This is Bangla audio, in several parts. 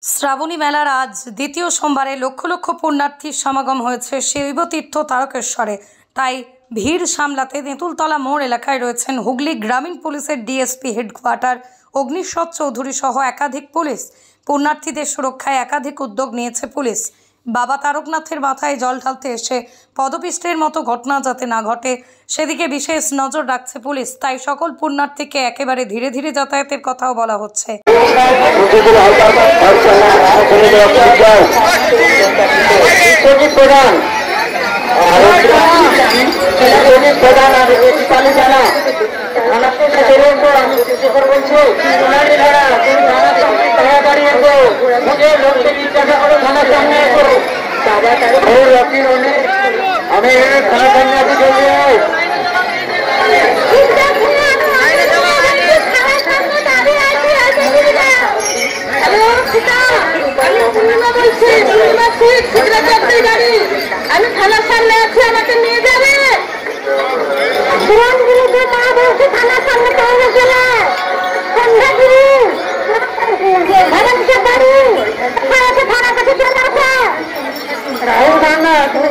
শ্রাবণী মেলার আজ দ্বিতীয় সোমবারে লক্ষ লক্ষ পুণ্যার্থীর সমাগম হয়েছে শৈবতীর্থ তারকেশ্বরে। তাই ভিড় সামলাতে তেঁতুলতলা মোড় এলাকায় রয়েছেন হুগলি গ্রামীণ পুলিশের ডিএসপি হেডকোয়ার্টার অগ্নিশৎ চৌধুরী সহ একাধিক পুলিশ। পুণ্যার্থীদের সুরক্ষায় একাধিক উদ্যোগ নিয়েছে পুলিশ। বাবা তারকনাথের মাথায় জল ঢালতে এসে পদপিষ্টের মতো ঘটনা যাতে না ঘটে সেদিকে বিশেষ নজর রাখছে পুলিশ। তাই সকল পুণ্যার্থীকে একেবারে ধীরে ধীরে যাতায়াতের কথাও বলা হচ্ছে। আমি থানার সামনে আছি, আমাকে নিয়ে যাবে। থানার সামনে পাওয়া গেলে থানার কাছে চলে আসে। রাহুল গান্ধা তুমি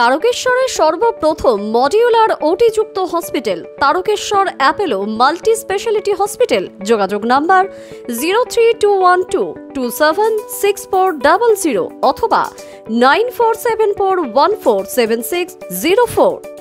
তারকেশ্বরের সর্বপ্রথম মডিউলার ওটি-যুক্ত hospital Tarakeswar Apollo multi speciality hospital. যোগাযোগ নাম্বার 03212276400 অথবা 9474147604।